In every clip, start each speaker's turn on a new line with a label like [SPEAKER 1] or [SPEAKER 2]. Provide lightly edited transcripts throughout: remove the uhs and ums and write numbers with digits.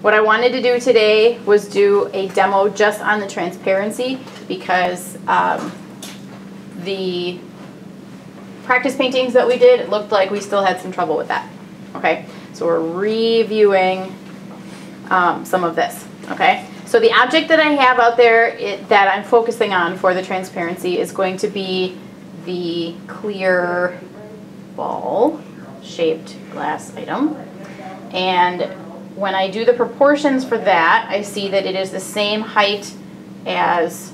[SPEAKER 1] What I wanted to do today was do a demo just on the transparency because the practice paintings that we did, it looked like we still had some trouble with that. Okay, so we're reviewing some of this. Okay, so the object that I have out there that I'm focusing on for the transparency is going to be the clear ball-shaped glass item. And when I do the proportions for that, I see that it is the same height as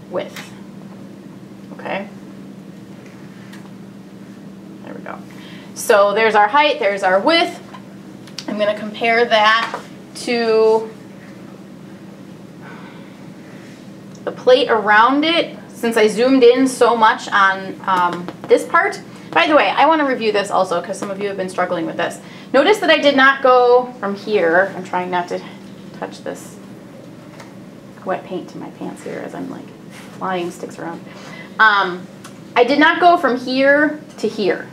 [SPEAKER 1] width. Okay. There we go. So there's our height, there's our width. I'm going to compare that to the plate around it, since I zoomed in so much on this part. By the way, I want to review this also because some of you have been struggling with this. Notice that I did not go from here. I'm trying not to touch this wet paint to my pants here as I'm like flying sticks around. I did not go from here to here,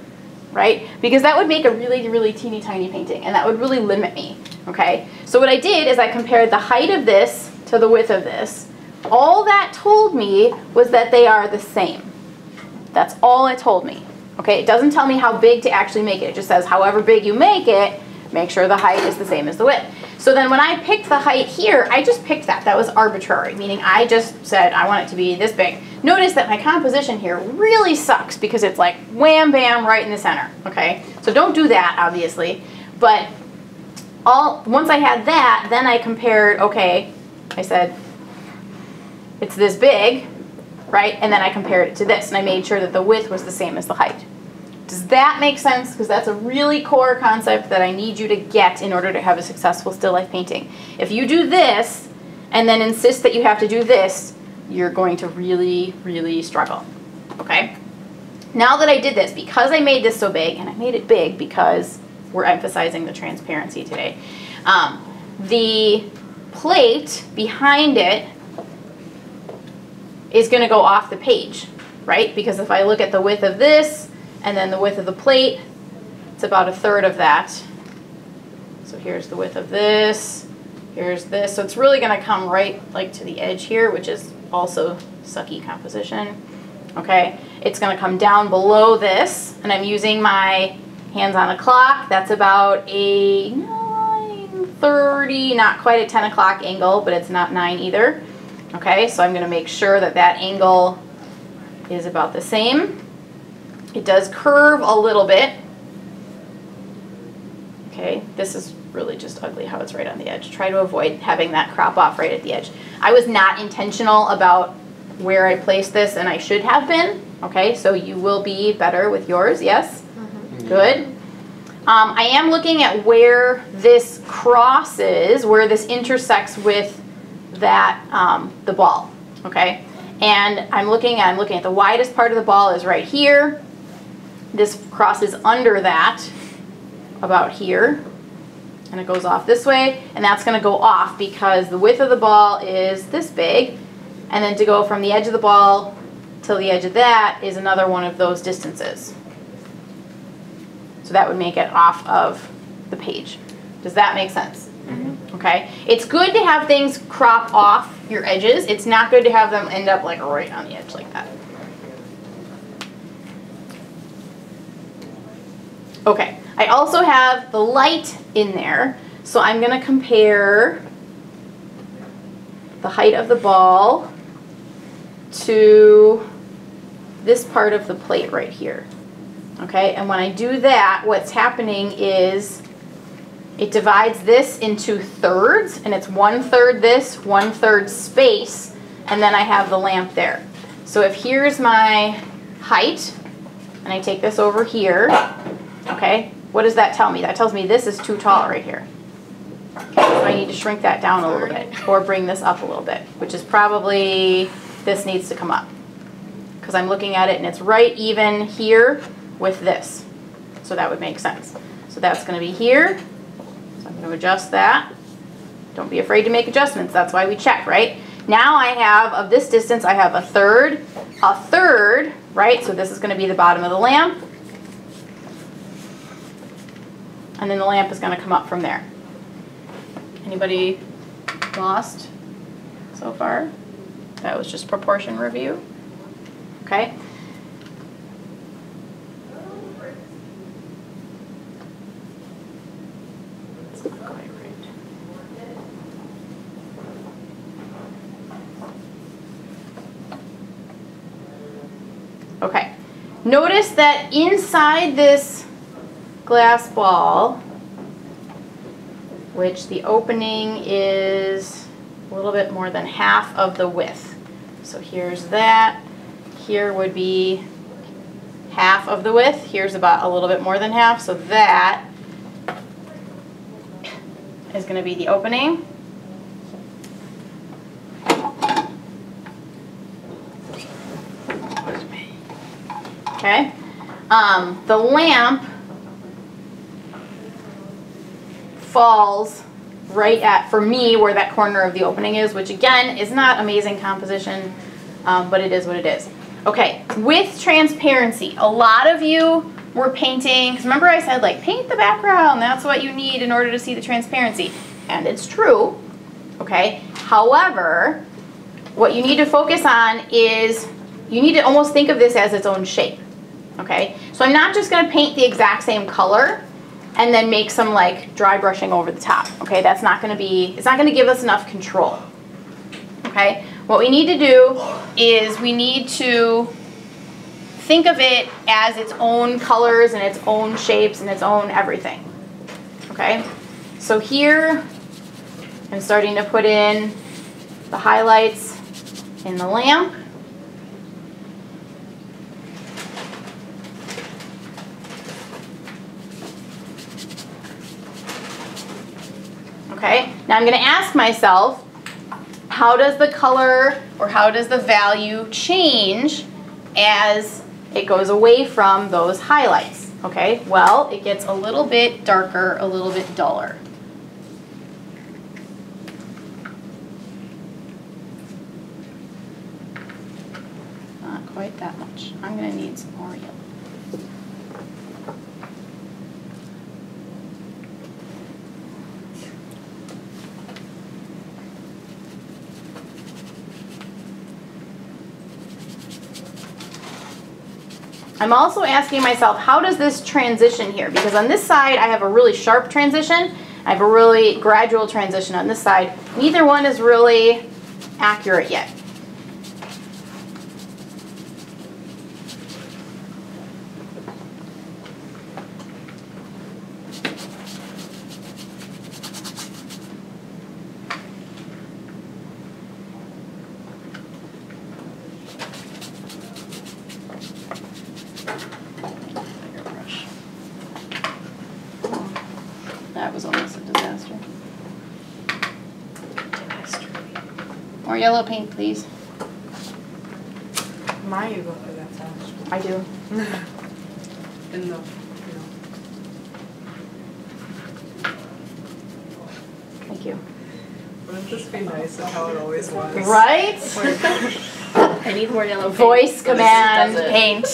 [SPEAKER 1] right? Because that would make a really, really teeny tiny painting and that would really limit me, okay? So what I did is I compared the height of this to the width of this. All that told me was that they are the same. That's all it told me. Okay, it doesn't tell me how big to actually make it. It just says however big you make it, make sure the height is the same as the width. So then when I picked the height here, I just picked that. That was arbitrary, meaning I just said I want it to be this big. Notice that my composition here really sucks because it's like wham bam right in the center. Okay, so don't do that obviously. But once I had that, then I compared, okay, I said it's this big, right? And then I compared it to this, and I made sure that the width was the same as the height. Does that make sense? Because that's a really core concept that I need you to get in order to have a successful still life painting. If you do this and then insist that you have to do this, you're going to really, really struggle, okay? Now that I did this, because I made this so big, and I made it big because we're emphasizing the transparency today, the plate behind it is going to go off the page, right? Because if I look at the width of this and then the width of the plate, it's about a third of that. So here's the width of this, here's this. So it's really going to come right like to the edge here, which is also sucky composition. Okay, it's going to come down below this, and I'm using my hands on a clock. That's about a 9:30, not quite a 10 o'clock angle, but it's not 9 either. Okay, so I'm going to make sure that that angle is about the same. It does curve a little bit. Okay, this is really just ugly how it's right on the edge. Try to avoid having that crop off right at the edge. I was not intentional about where I placed this, and I should have been. Okay, so you will be better with yours, yes? Mm-hmm. Good. I am looking at where this crosses, where this intersects with that the ball, okay? And I'm looking at the widest part of the ball is right here. This crosses under that about here, and it goes off this way, and that's going to go off because the width of the ball is this big, and then to go from the edge of the ball till the edge of that is another one of those distances. So that would make it off of the page. Does that make sense? Mm-hmm. Okay. It's good to have things crop off your edges. It's not good to have them end up like right on the edge like that. Okay. I also have the light in there, so I'm going to compare the height of the ball to this part of the plate right here. Okay, and when I do that, what's happening is it divides this into thirds, and it's 1/3 this, 1/3 space, and then I have the lamp there. So if here's my height, and I take this over here, okay, what does that tell me? That tells me this is too tall right here. So I need to shrink that down a little bit, or bring this up a little bit, which is probably, this needs to come up. Because I'm looking at it, and it's right even here with this. So that would make sense. So that's going to be here. So I'm going to adjust that. Don't be afraid to make adjustments. That's why we check, right? Now I have, of this distance, I have a third, right? So this is going to be the bottom of the lamp. And then the lamp is going to come up from there. Anybody lost so far? That was just proportion review. Okay. It's not quite right. Okay. Notice that inside this glass ball, which the opening is a little bit more than half of the width. So here's that. Here would be half of the width. Here's about a little bit more than half. So that is going to be the opening. Okay. The lamp falls right at, for me, where that corner of the opening is, which again is not amazing composition, but it is what it is. Okay, with transparency, a lot of you were painting, because remember I said like paint the background, that's what you need in order to see the transparency, and it's true, okay? However, what you need to focus on is you need to almost think of this as its own shape, okay? So I'm not just going to paint the exact same color and then make some like dry brushing over the top, okay? That's not going to be, it's not going to give us enough control, okay? What we need to do is we need to think of it as its own colors and its own shapes and its own everything, okay? So here I'm starting to put in the highlights in the lamp. Okay, now I'm going to ask myself, how does the color or how does the value change as it goes away from those highlights? Okay, well, it gets a little bit darker, a little bit duller. Not quite that much. I'm going to need some more yellow. I'm also asking myself, how does this transition here? Because on this side, I have a really sharp transition. I have a really gradual transition on this side. Neither one is really accurate yet. That was almost a disaster. More yellow paint, please.
[SPEAKER 2] My you go through that fast.
[SPEAKER 1] I do.
[SPEAKER 2] In the,
[SPEAKER 1] Thank you.
[SPEAKER 2] Wouldn't this be nice of how it always was?
[SPEAKER 1] Right?
[SPEAKER 3] I need more yellow paint.
[SPEAKER 1] Voice command
[SPEAKER 3] This
[SPEAKER 1] paint.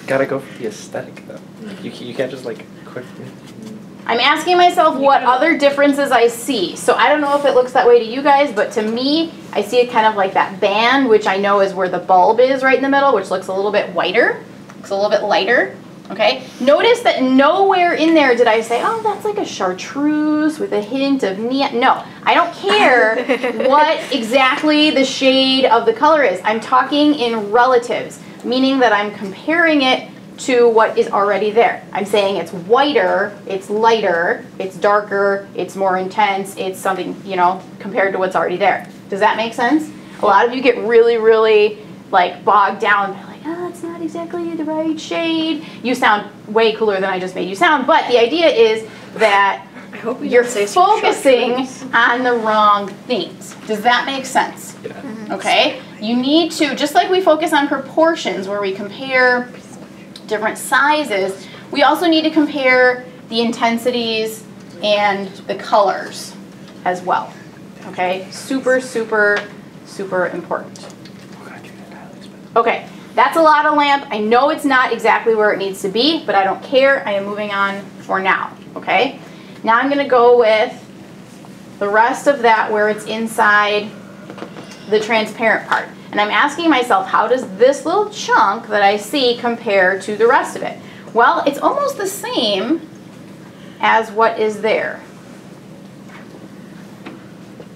[SPEAKER 4] Gotta go for the aesthetic though. You can't just like quick.
[SPEAKER 1] I'm asking myself what other differences I see. So I don't know if it looks that way to you guys, but to me, I see it kind of like that band, which I know is where the bulb is right in the middle, which looks a little bit whiter, looks a little bit lighter. Okay, notice that nowhere in there did I say, oh, that's like a chartreuse with a hint of neon. No, I don't care what exactly the shade of the color is. I'm talking in relatives, meaning that I'm comparing it to what is already there. I'm saying it's whiter, it's lighter, it's darker, it's more intense, it's something, you know, compared to what's already there. Does that make sense? A lot of you get really, really like bogged down by like, oh, it's not exactly the right shade. You sound way cooler than I just made you sound, but the idea is that you're focusing on the wrong things. Does that make sense?
[SPEAKER 4] Yeah.
[SPEAKER 1] Okay? You need to, just like we focus on proportions where we compare different sizes, we also need to compare the intensities and the colors as well. Okay? Super, super, super important. Okay, that's a lot of lamp. I know it's not exactly where it needs to be, but I don't care. I am moving on for now. Okay? Now I'm gonna go with the rest of that where it's inside the transparent part. And I'm asking myself, how does this little chunk that I see compare to the rest of it? Well, it's almost the same as what is there.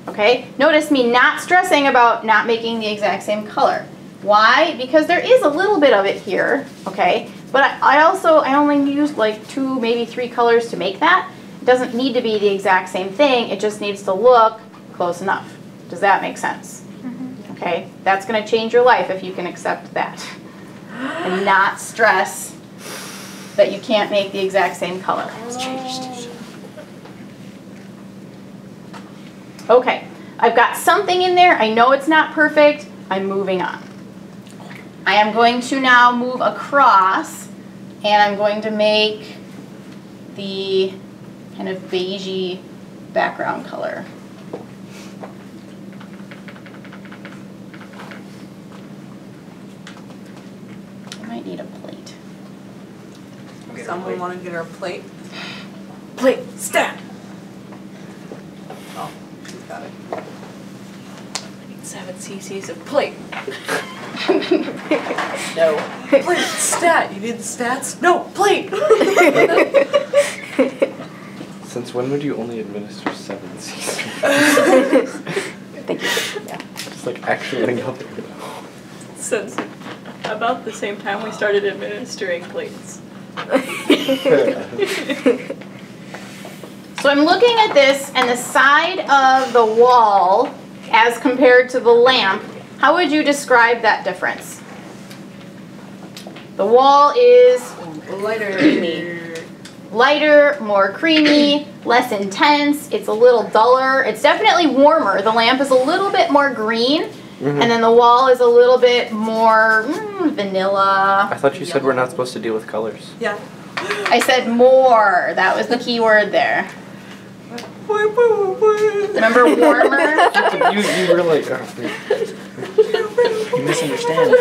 [SPEAKER 1] Okay, notice me not stressing about not making the exact same color. Why? Because there is a little bit of it here, okay? But I only used like 2, maybe 3 colors to make that. It doesn't need to be the exact same thing, it just needs to look close enough. Does that make sense? Okay, that's gonna change your life if you can accept that. And not stress that you can't make the exact same color. Okay, I've got something in there. I know it's not perfect. I'm moving on. I am going to now move across and I'm going to make the kind of beigey background color. I might need a plate.
[SPEAKER 2] Someone want to get our plate?
[SPEAKER 3] Plate, stat.
[SPEAKER 2] Oh, she's got it.
[SPEAKER 3] I need 7 cc's of plate. No. Plate, stat. You need the stats? No, plate.
[SPEAKER 4] Since when would you only administer 7 cc's?
[SPEAKER 1] Thank you. Yeah.
[SPEAKER 4] Just like actually letting out there.
[SPEAKER 3] Since about the same time we started administering plates.
[SPEAKER 1] So I'm looking at this and the side of the wall as compared to the lamp. How would you describe that difference? The wall is lighter, more creamy, less intense. It's a little duller. It's definitely warmer. The lamp is a little bit more green, and then the wall is a little bit more vanilla.
[SPEAKER 4] I thought you said we're not supposed to deal with colors.
[SPEAKER 2] Yeah.
[SPEAKER 1] I said more. That was the key word there. Remember warmer?
[SPEAKER 4] you were like, you misunderstand.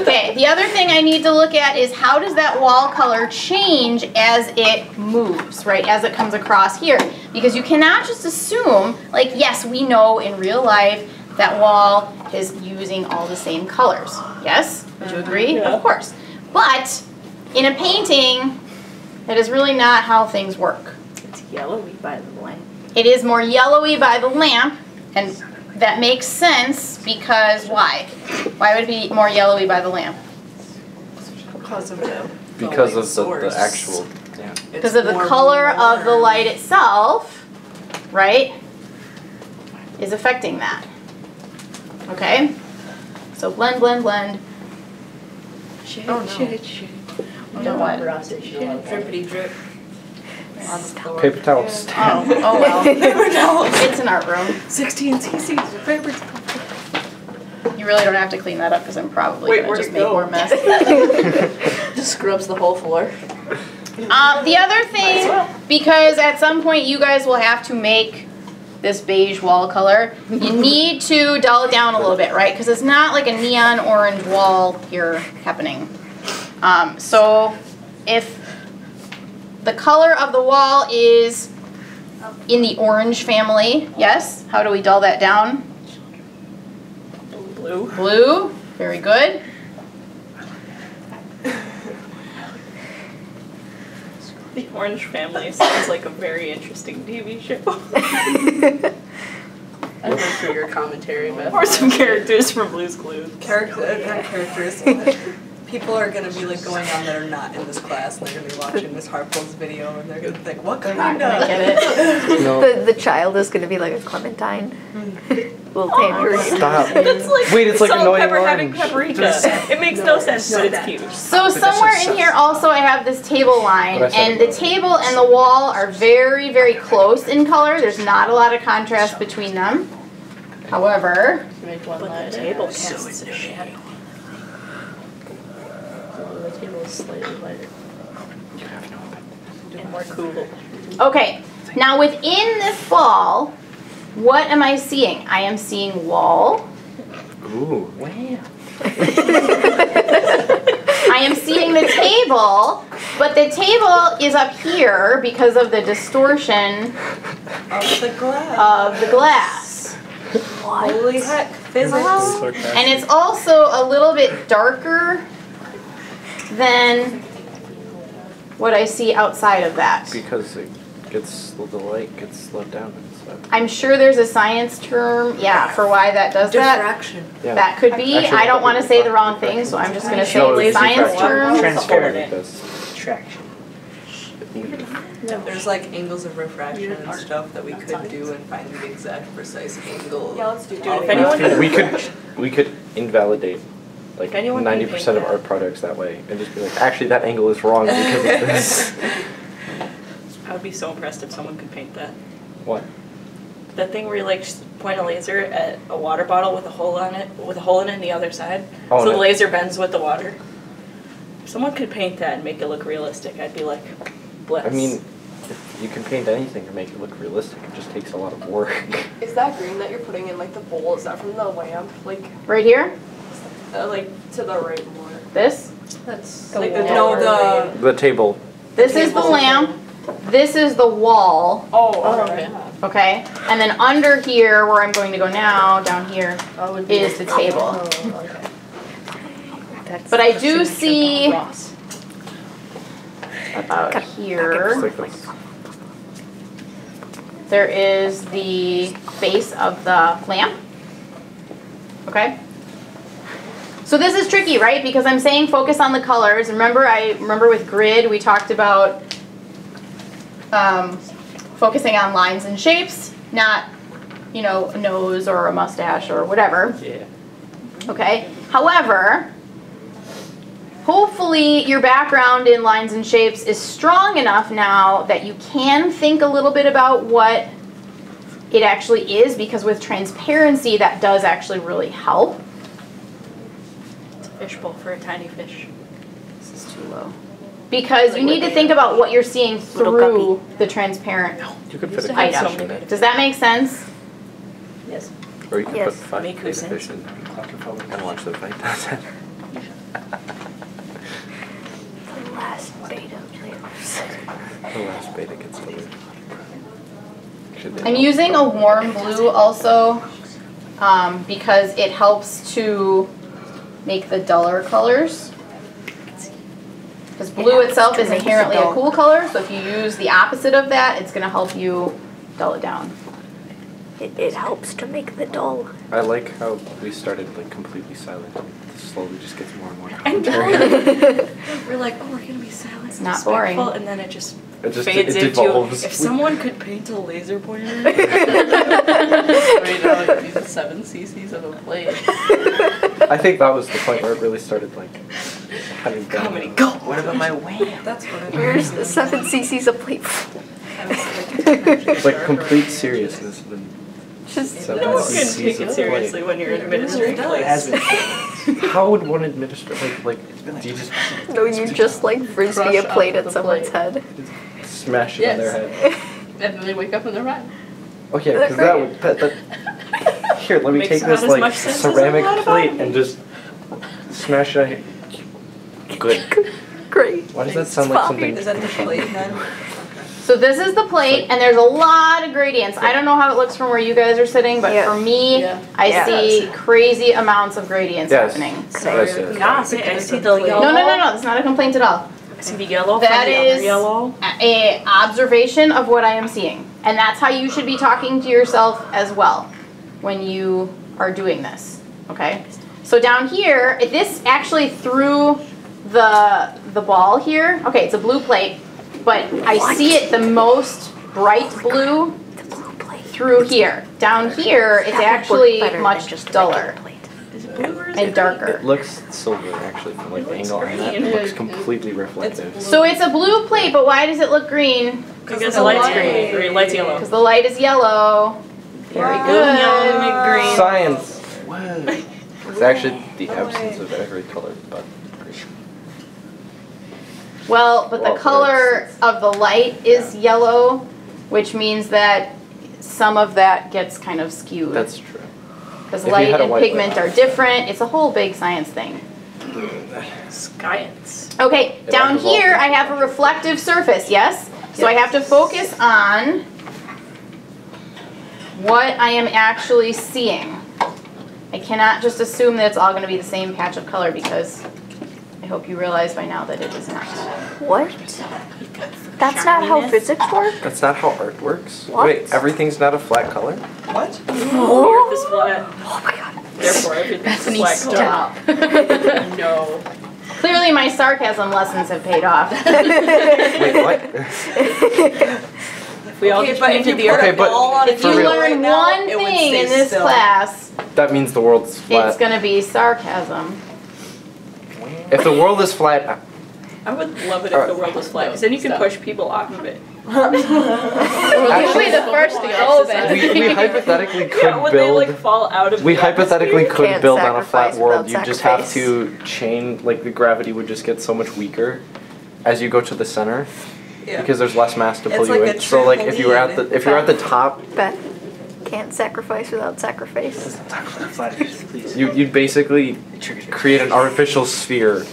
[SPEAKER 1] Okay, the other thing I need to look at is how does that wall color change as it moves, right, as it comes across here. Because you cannot just assume, like, yes, we know in real life that wall is using all the same colors. Yes? Would you agree?
[SPEAKER 3] Yeah.
[SPEAKER 1] Of course. But in a painting, that is really not how things work.
[SPEAKER 3] It's yellowy by the lamp.
[SPEAKER 1] It is more yellowy by the lamp, and that makes sense because why? Why would it be more yellowy by the lamp?
[SPEAKER 2] Because of
[SPEAKER 4] Because
[SPEAKER 2] light
[SPEAKER 4] of the
[SPEAKER 2] source.
[SPEAKER 4] actual, yeah.
[SPEAKER 2] It's
[SPEAKER 1] Because of the
[SPEAKER 2] more
[SPEAKER 1] color of the
[SPEAKER 2] warm.
[SPEAKER 1] light itself, right, is affecting that. Okay? So blend, blend, blend.
[SPEAKER 2] Oh, no.
[SPEAKER 1] Don't what?
[SPEAKER 2] Drippity drip on the floor.
[SPEAKER 4] Paper towels.
[SPEAKER 1] Oh, oh well. It's an art room.
[SPEAKER 3] 16 cc's of paper.
[SPEAKER 1] You really don't have to clean that up because I'm probably
[SPEAKER 3] Wait,
[SPEAKER 1] gonna
[SPEAKER 3] where'd
[SPEAKER 1] just
[SPEAKER 3] it
[SPEAKER 1] make
[SPEAKER 3] go?
[SPEAKER 1] more mess.
[SPEAKER 3] Just scrubs the whole floor.
[SPEAKER 1] The other thing, because at some point you guys will have to make this beige wall color, you need to dull it down a little bit, right? Because it's not like a neon orange wall here happening. So if the color of the wall is in the orange family, yes, how do we dull that down?
[SPEAKER 3] Blue.
[SPEAKER 1] Blue, very good.
[SPEAKER 3] The Orange Family sounds like a very interesting TV show.
[SPEAKER 2] I went through your commentary, Beth.
[SPEAKER 3] Or some characters from Blue's Clues.
[SPEAKER 2] Not characters. People are gonna be like going on that are not in this class, and they're gonna be watching Miss Harpo's video, and they're gonna think, "What
[SPEAKER 1] They're
[SPEAKER 2] kind
[SPEAKER 1] not
[SPEAKER 2] of?"
[SPEAKER 1] gonna get it.
[SPEAKER 4] No.
[SPEAKER 5] The child is going to be like a clementine. Little tangerine.
[SPEAKER 4] Stop.
[SPEAKER 3] It's like
[SPEAKER 4] Wait, it's like
[SPEAKER 3] salt,
[SPEAKER 4] annoying
[SPEAKER 3] pepper having
[SPEAKER 4] orange.
[SPEAKER 3] paprika. It makes no sense, but it's cute.
[SPEAKER 1] So somewhere in here also I have this table line,
[SPEAKER 4] But I said
[SPEAKER 1] and the
[SPEAKER 4] it.
[SPEAKER 1] table and the wall are very, very close in color. There's not a lot of contrast between them. However,
[SPEAKER 3] Make one but the table casts a shadow. The table is slightly lighter
[SPEAKER 4] You have no
[SPEAKER 3] and more cool.
[SPEAKER 1] okay, now within this ball, what am I seeing? I am seeing wall.
[SPEAKER 4] Ooh. Wow.
[SPEAKER 1] I am seeing the table, but the table is up here because of the distortion
[SPEAKER 2] Of the glass.
[SPEAKER 1] of the glass.
[SPEAKER 2] Holy heck, physics.
[SPEAKER 1] And it's also a little bit darker than what I see outside of that.
[SPEAKER 4] Because the light gets slowed down and stuff.
[SPEAKER 1] I'm sure there's a science term, yeah, for why that does that.
[SPEAKER 2] Diffraction.
[SPEAKER 4] Yeah.
[SPEAKER 1] That could be.
[SPEAKER 4] Actually,
[SPEAKER 1] I don't
[SPEAKER 4] that
[SPEAKER 1] want to
[SPEAKER 4] would be
[SPEAKER 1] say the
[SPEAKER 4] fine.
[SPEAKER 1] wrong thing, so I'm just going to say
[SPEAKER 4] No,
[SPEAKER 1] it's a
[SPEAKER 4] it's
[SPEAKER 1] science
[SPEAKER 4] diffraction.
[SPEAKER 1] term.
[SPEAKER 6] Transparent.
[SPEAKER 4] This.
[SPEAKER 6] Traction.
[SPEAKER 2] There's like angles of refraction and stuff that we could do and find the exact precise angle.
[SPEAKER 3] Yeah, let's do it.
[SPEAKER 2] of
[SPEAKER 3] If anyone-
[SPEAKER 4] We could invalidate like
[SPEAKER 3] If anyone can
[SPEAKER 4] 90% of
[SPEAKER 3] paint
[SPEAKER 4] our
[SPEAKER 3] that.
[SPEAKER 4] products that way and just be like, actually that angle is wrong because of this.
[SPEAKER 3] I would be so impressed if someone could paint that.
[SPEAKER 4] What?
[SPEAKER 3] That thing where you like point a laser at a water bottle with a hole in it on the other side,
[SPEAKER 4] Oh,
[SPEAKER 3] so the
[SPEAKER 4] no.
[SPEAKER 3] laser bends with the water. If someone could paint that and make it look realistic, I'd be like, bless.
[SPEAKER 4] I mean, if you can paint anything to make it look realistic. It just takes a lot of work.
[SPEAKER 7] Is that green that you're putting in like the bowl, is that from the lamp? Like
[SPEAKER 1] Right here,
[SPEAKER 7] to the right more?
[SPEAKER 1] this.
[SPEAKER 7] That's
[SPEAKER 2] Like
[SPEAKER 7] the
[SPEAKER 2] no, the
[SPEAKER 4] The table.
[SPEAKER 1] This is the lamp. This is the wall,
[SPEAKER 7] Oh, okay.
[SPEAKER 1] okay? And then under here, where I'm going to go now, down here,
[SPEAKER 7] That would be
[SPEAKER 1] is the table.
[SPEAKER 7] Oh, okay.
[SPEAKER 1] But I do see about
[SPEAKER 4] It's
[SPEAKER 1] here,
[SPEAKER 4] like this.
[SPEAKER 1] there is the base of the lamp. Okay? So this is tricky, right? Because I'm saying focus on the colors. Remember with grid, we talked about focusing on lines and shapes, not, you know, a nose or a mustache or whatever.
[SPEAKER 6] Yeah.
[SPEAKER 1] Okay? However, hopefully your background in lines and shapes is strong enough now that you can think a little bit about what it actually is, because with transparency that does actually really help.
[SPEAKER 3] It's a fishbowl for a tiny fish.
[SPEAKER 1] This is too low. Because you need to think about what you're seeing through the transparent.
[SPEAKER 4] You could
[SPEAKER 3] Used
[SPEAKER 4] fit a
[SPEAKER 3] to have
[SPEAKER 4] fish
[SPEAKER 3] so
[SPEAKER 4] in
[SPEAKER 3] many
[SPEAKER 4] it.
[SPEAKER 1] Does that make sense?
[SPEAKER 3] Yes.
[SPEAKER 4] Or you could
[SPEAKER 5] Yes.
[SPEAKER 4] put 5
[SPEAKER 3] Make
[SPEAKER 4] beta
[SPEAKER 3] sense.
[SPEAKER 4] fish in and watch the fight. That's it.
[SPEAKER 5] The last beta players.
[SPEAKER 4] The last beta gets delivered.
[SPEAKER 1] I'm using a warm blue also because it helps to make the duller colors. Because blue itself is inherently a cool color, so if you use the opposite of that, it's going to help you dull it down.
[SPEAKER 5] It helps to make the dull.
[SPEAKER 4] I like how we started like completely silent. It slowly just gets more and more
[SPEAKER 3] And
[SPEAKER 4] commentary.
[SPEAKER 3] We're like, oh, we're gonna be silent.
[SPEAKER 1] It's not boring.
[SPEAKER 3] respectful, and then it just
[SPEAKER 4] It just
[SPEAKER 3] fades
[SPEAKER 4] it
[SPEAKER 3] into.
[SPEAKER 4] devolves.
[SPEAKER 3] If someone could paint a laser pointer.
[SPEAKER 2] right now it'd be the 7 cc's of a plate.
[SPEAKER 4] I think that was the point where it really started like having
[SPEAKER 3] Comedy, go!
[SPEAKER 6] What about my wham?
[SPEAKER 2] That's what it
[SPEAKER 5] Where's the 7 cc's of plate?
[SPEAKER 4] It's like complete seriousness. And
[SPEAKER 5] Just
[SPEAKER 4] so
[SPEAKER 3] No one can
[SPEAKER 4] cc's
[SPEAKER 3] take
[SPEAKER 4] of
[SPEAKER 3] it seriously when you're administering
[SPEAKER 2] does.
[SPEAKER 3] plays.
[SPEAKER 6] It has been.
[SPEAKER 4] plate. How would one administer like do you just
[SPEAKER 5] no, you just like frisbee a
[SPEAKER 7] Crush
[SPEAKER 5] plate
[SPEAKER 7] out
[SPEAKER 5] at
[SPEAKER 7] the
[SPEAKER 5] someone's
[SPEAKER 7] plate.
[SPEAKER 5] head.
[SPEAKER 4] smash it on their
[SPEAKER 7] Yes.
[SPEAKER 4] head?
[SPEAKER 7] And then they wake up and they're fine.
[SPEAKER 4] Oh yeah, because that would that, here. Let me
[SPEAKER 3] Makes
[SPEAKER 4] take
[SPEAKER 3] not
[SPEAKER 4] this
[SPEAKER 3] as
[SPEAKER 4] like
[SPEAKER 3] much sense as a
[SPEAKER 4] ceramic
[SPEAKER 3] lot of
[SPEAKER 4] plate
[SPEAKER 3] other
[SPEAKER 4] and just smash it. Good.
[SPEAKER 5] Great.
[SPEAKER 4] Why does that sound like something?
[SPEAKER 2] Is that the plate then?
[SPEAKER 1] So this is the plate, and there's a lot of gradients. I don't know how it looks from where you guys are sitting, but
[SPEAKER 5] Yeah.
[SPEAKER 1] for me,
[SPEAKER 7] Yeah.
[SPEAKER 1] I
[SPEAKER 5] Yeah.
[SPEAKER 1] see crazy amounts of gradients
[SPEAKER 4] Yes.
[SPEAKER 1] happening.
[SPEAKER 4] Yes, yes.
[SPEAKER 3] Yeah, I see the yellow.
[SPEAKER 1] No, that's not a complaint at all.
[SPEAKER 3] I see the yellow
[SPEAKER 1] That
[SPEAKER 3] from the other
[SPEAKER 1] is
[SPEAKER 3] yellow.
[SPEAKER 1] a observation of what I am seeing. And that's how you should be talking to yourself as well when you are doing this, okay? So down here, this actually through the ball here, okay, it's a blue plate, but I see it the most bright blue
[SPEAKER 5] The blue plate.
[SPEAKER 1] through here. Down here, it's
[SPEAKER 5] That would work
[SPEAKER 1] actually
[SPEAKER 5] better than
[SPEAKER 1] much
[SPEAKER 5] just a
[SPEAKER 1] duller
[SPEAKER 5] regular plate.
[SPEAKER 3] Is it blue or is
[SPEAKER 1] and
[SPEAKER 3] it
[SPEAKER 1] darker.
[SPEAKER 4] It looks silver actually from like the
[SPEAKER 3] looks
[SPEAKER 4] angle on that.
[SPEAKER 3] green.
[SPEAKER 4] It looks completely reflective.
[SPEAKER 2] blue.
[SPEAKER 1] So it's a blue plate, but why does it look green?
[SPEAKER 3] Because the light's green, or light's yellow.
[SPEAKER 1] Because the light is yellow. Very
[SPEAKER 2] Wow.
[SPEAKER 1] good.
[SPEAKER 3] Yellow, make green.
[SPEAKER 4] Science. It's actually the absence of every color but green.
[SPEAKER 1] Well, but the
[SPEAKER 4] Well,
[SPEAKER 1] color of the light is yellow, which means that some of that gets kind of skewed.
[SPEAKER 4] That's true.
[SPEAKER 1] Because
[SPEAKER 4] if you
[SPEAKER 1] light
[SPEAKER 4] had a
[SPEAKER 1] and
[SPEAKER 4] white
[SPEAKER 1] pigment
[SPEAKER 4] light.
[SPEAKER 1] are different. It's a whole big science thing.
[SPEAKER 3] Science.
[SPEAKER 1] Okay,
[SPEAKER 4] It
[SPEAKER 1] down
[SPEAKER 4] all
[SPEAKER 1] here
[SPEAKER 4] revolves.
[SPEAKER 1] I have a reflective surface, yes? So I have to focus on what I am actually seeing. I cannot just assume that it's all going to be the same patch of color because I hope you realize by now that it is not.
[SPEAKER 5] What? That's not how
[SPEAKER 3] Shininess.
[SPEAKER 5] physics work?
[SPEAKER 4] That's not how art works.
[SPEAKER 5] What?
[SPEAKER 4] Wait, everything's not a flat color?
[SPEAKER 2] What?
[SPEAKER 3] The earth is flat.
[SPEAKER 5] Oh my god.
[SPEAKER 3] Therefore, everything's a black color.
[SPEAKER 1] Stop.
[SPEAKER 3] No.
[SPEAKER 1] Clearly my sarcasm lessons have paid off.
[SPEAKER 4] Wait, what?
[SPEAKER 3] If we all
[SPEAKER 2] Okay,
[SPEAKER 3] just
[SPEAKER 2] but if you
[SPEAKER 3] painted the
[SPEAKER 2] put
[SPEAKER 3] earth,
[SPEAKER 4] Okay,
[SPEAKER 2] a
[SPEAKER 4] but
[SPEAKER 2] ball on a
[SPEAKER 1] If you
[SPEAKER 4] For real.
[SPEAKER 2] table right
[SPEAKER 1] learn
[SPEAKER 2] now,
[SPEAKER 1] one
[SPEAKER 2] it would
[SPEAKER 1] thing
[SPEAKER 2] stay
[SPEAKER 1] in this
[SPEAKER 2] still.
[SPEAKER 1] class,
[SPEAKER 4] That means the world's flat.
[SPEAKER 1] it's going to be sarcasm.
[SPEAKER 4] If the world is flat,
[SPEAKER 3] I would love it if the world was flat, because then you can
[SPEAKER 1] Stop.
[SPEAKER 3] push people off of it.
[SPEAKER 1] You'll be the first to go then.
[SPEAKER 4] we hypothetically could
[SPEAKER 3] Yeah, would they like
[SPEAKER 4] build.
[SPEAKER 3] fall out of
[SPEAKER 4] We
[SPEAKER 3] the
[SPEAKER 4] hypothetically
[SPEAKER 3] atmosphere?
[SPEAKER 4] could
[SPEAKER 5] Can't
[SPEAKER 4] build on a flat
[SPEAKER 5] sacrifice
[SPEAKER 4] world.
[SPEAKER 5] without
[SPEAKER 4] You just have
[SPEAKER 5] sacrifice.
[SPEAKER 4] to chain, like the gravity would just get so much weaker as you go to the center
[SPEAKER 2] Yeah.
[SPEAKER 4] because there's less mass to
[SPEAKER 2] It's
[SPEAKER 4] pull you
[SPEAKER 2] like
[SPEAKER 4] in.
[SPEAKER 2] a
[SPEAKER 4] So like if you were at the top,
[SPEAKER 5] Beth, can't sacrifice without sacrifice.
[SPEAKER 6] Please.
[SPEAKER 4] you'd basically create an artificial sphere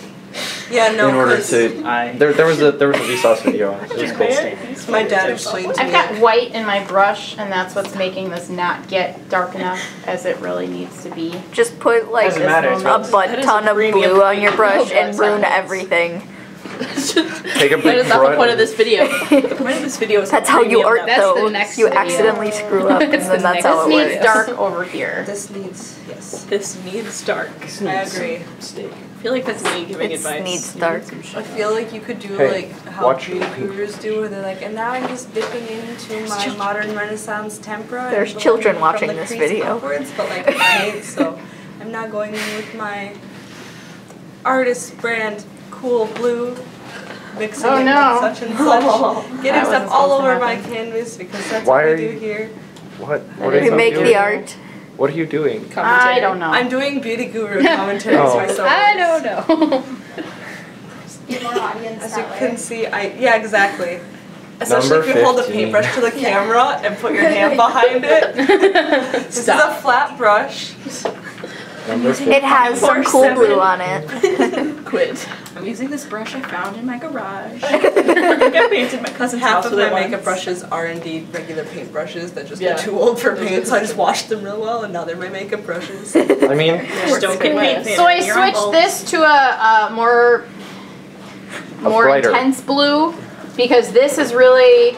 [SPEAKER 2] Yeah, no,
[SPEAKER 4] in order
[SPEAKER 2] 'cause
[SPEAKER 4] to.
[SPEAKER 6] I
[SPEAKER 4] There was a Vsauce video on it. It was cool.
[SPEAKER 2] my dad explained to
[SPEAKER 1] I've
[SPEAKER 2] me.
[SPEAKER 1] got white in my brush, and that's what's making this not get dark enough as it really needs to be.
[SPEAKER 5] Just put like
[SPEAKER 6] Doesn't matter, it's
[SPEAKER 5] a
[SPEAKER 6] not-
[SPEAKER 5] butt
[SPEAKER 3] that is
[SPEAKER 5] ton
[SPEAKER 3] a
[SPEAKER 5] of
[SPEAKER 3] premium
[SPEAKER 5] blue on your brush
[SPEAKER 3] paint.
[SPEAKER 5] and ruin everything.
[SPEAKER 4] Take a
[SPEAKER 1] That
[SPEAKER 4] big
[SPEAKER 1] is not the point of this video.
[SPEAKER 3] The point of this video is
[SPEAKER 5] That's how you art
[SPEAKER 1] That's the
[SPEAKER 5] though.
[SPEAKER 1] next
[SPEAKER 5] You
[SPEAKER 1] video.
[SPEAKER 5] accidentally screw up and
[SPEAKER 1] That's
[SPEAKER 5] then
[SPEAKER 1] the
[SPEAKER 5] that's
[SPEAKER 1] next-
[SPEAKER 5] how it
[SPEAKER 1] This
[SPEAKER 5] works.
[SPEAKER 1] needs dark over here.
[SPEAKER 2] This needs, yes.
[SPEAKER 3] This needs dark.
[SPEAKER 2] I agree.
[SPEAKER 6] Steak.
[SPEAKER 3] I feel like that's me giving
[SPEAKER 5] It
[SPEAKER 3] advice.
[SPEAKER 5] needs dark.
[SPEAKER 2] I feel like you could do
[SPEAKER 4] Hey,
[SPEAKER 2] like how
[SPEAKER 4] watch
[SPEAKER 2] beauty
[SPEAKER 4] your pink.
[SPEAKER 2] gurus do, where they're like, and now I'm just dipping into my modern Renaissance tempera.
[SPEAKER 5] There's
[SPEAKER 2] and
[SPEAKER 5] children
[SPEAKER 2] blending
[SPEAKER 5] watching
[SPEAKER 2] from the
[SPEAKER 5] this
[SPEAKER 2] crease
[SPEAKER 5] video.
[SPEAKER 2] Upwards, but like I paint, so I'm not going in with my artist brand cool blue, mixing
[SPEAKER 1] Oh,
[SPEAKER 2] it
[SPEAKER 1] no.
[SPEAKER 2] with such and such, getting
[SPEAKER 1] That
[SPEAKER 2] stuff
[SPEAKER 1] wasn't
[SPEAKER 2] all
[SPEAKER 1] supposed to
[SPEAKER 2] over my
[SPEAKER 1] happen.
[SPEAKER 2] canvas because that's
[SPEAKER 4] Why
[SPEAKER 2] what
[SPEAKER 4] are
[SPEAKER 2] we
[SPEAKER 4] you-
[SPEAKER 2] do here.
[SPEAKER 4] What?
[SPEAKER 1] That
[SPEAKER 4] What
[SPEAKER 1] is
[SPEAKER 4] are
[SPEAKER 5] We
[SPEAKER 4] you
[SPEAKER 5] make
[SPEAKER 4] doing?
[SPEAKER 5] the art.
[SPEAKER 4] What are you doing?
[SPEAKER 1] I don't know.
[SPEAKER 2] I'm doing beauty guru commentary
[SPEAKER 4] Oh.
[SPEAKER 2] myself.
[SPEAKER 1] I don't know.
[SPEAKER 2] As you can see, yeah, exactly. Especially
[SPEAKER 4] Number
[SPEAKER 2] if you hold the
[SPEAKER 4] 15.
[SPEAKER 2] paintbrush to the camera and put your hand behind it. This is a flat brush.
[SPEAKER 4] Number
[SPEAKER 5] It has some cool
[SPEAKER 3] 7.
[SPEAKER 5] blue on it.
[SPEAKER 3] Quit. I'm using this brush I found in my garage. I think I painted my cousin's
[SPEAKER 2] Half
[SPEAKER 3] house
[SPEAKER 2] of
[SPEAKER 3] with
[SPEAKER 2] my
[SPEAKER 3] it once.
[SPEAKER 2] makeup brushes are indeed regular paintbrushes that just
[SPEAKER 3] Yeah.
[SPEAKER 2] get too old for paint, so I just washed them real well and now they're my makeup brushes.
[SPEAKER 4] I mean,
[SPEAKER 3] Just don't get paint.
[SPEAKER 1] So I
[SPEAKER 3] You're on
[SPEAKER 1] switched
[SPEAKER 3] bulbs.
[SPEAKER 1] this to a more
[SPEAKER 4] brighter.
[SPEAKER 1] intense blue because this is really